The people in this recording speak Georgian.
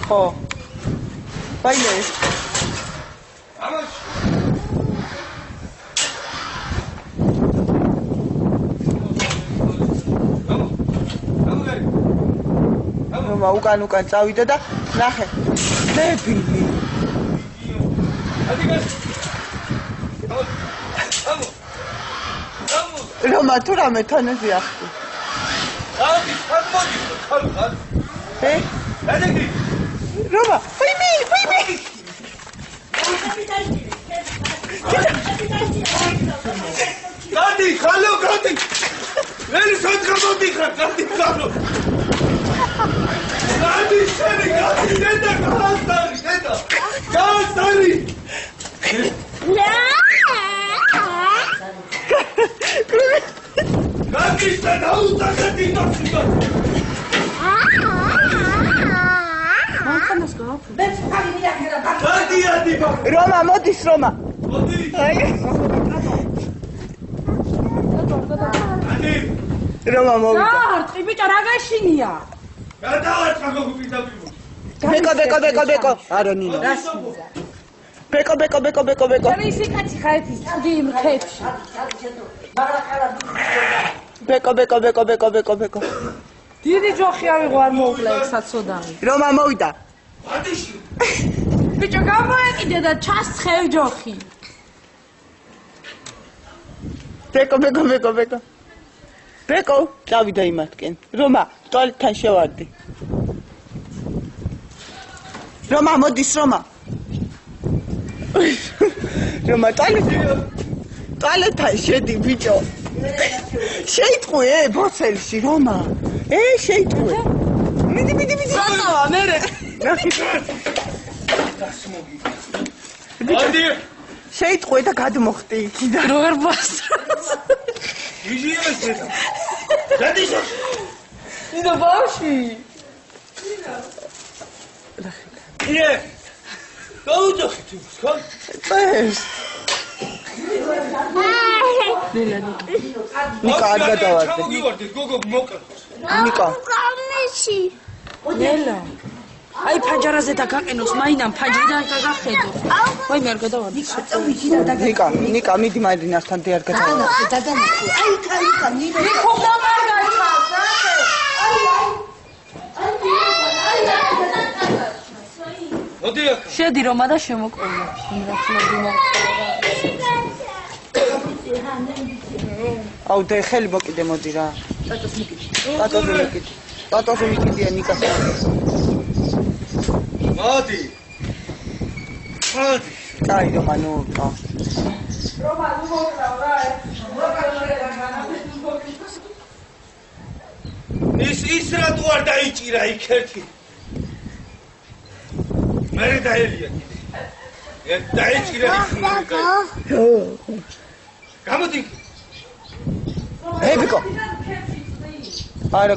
ხო. ბაიე. Рома უკან წავიდა და ნახე. დებილი. Рома თუ რამე თანაზე ახდი. ადი, ხალხი, ხალხი. დადეგი. Рома, ფიიმი. გადი, ხალო, გადი. ველი სოთქობდი ხარ, გადი, ხალო. გადი, შენი, გადი, დედა, გასტარი, დედა. გასტარი. გადი, დაუცა გადი, ნახე. მანქანას გააფრო. გადი, Рома, მოდის Рома. მოდი. ადი. Рома მოვიდა. არტყი ბიჭო რა გაშინია? გადავარცხა გოგუბიდაბი. ბეკო. არა ნინო. ბეკო. ისი კაცი ხაეთის წდი იმ ხეთში. ბეკო. დიდი ჯოხი ავიღო არ მოუკლე საცოდავი. Рома მოვიდა. მადიში. ბიჭო გამოეკიდე და ჩასხევ ჯოხი. ბეკო. ბეკო, წავიდა იმათკენ. Рома, ტუალეტთან შევარდი. Рома, მოდის Рома. Рома, ტუალეტთან შედი ბიჭო. შეიტყვე ბოცელში Рома. შეიტყვე. მიდი. საწავა მერე. ადი. შეიტყვე და გადმოხტი იქიდან. როგორ ბასროს. იჟიეს დედა. გადი შო. იდა ბავში. ირე. დაუძახით იმას, ხო? წეს. ნიკა არ გადავარდე. ჩამოგივარდეთ, გოგო მოკლედ. ნიკა. ნელა. აი ფანჯარაზე და გაყენოს მაინამ ფანჯრიდან გაგახედო. ვაი მე არ გადავარდი. ნიკა მიდი მარინასთან დე არ გადავარდე. მიქობდა მარგაჩას, ნახე. მოდი აქ. შედი რომა და შემოყოლა. აუ და ხელი მოკიდე მოდი რა. ტატოზე მიკიდია ნიკას. მოდი. კაი Рома, ნუ. რომა ნუ მოკრავ რა. ის რატო არ დაიჭირა იქ ერთი? მე დაელია კიდე. დაიჭირა ის. გამოდი. ბეკო. არა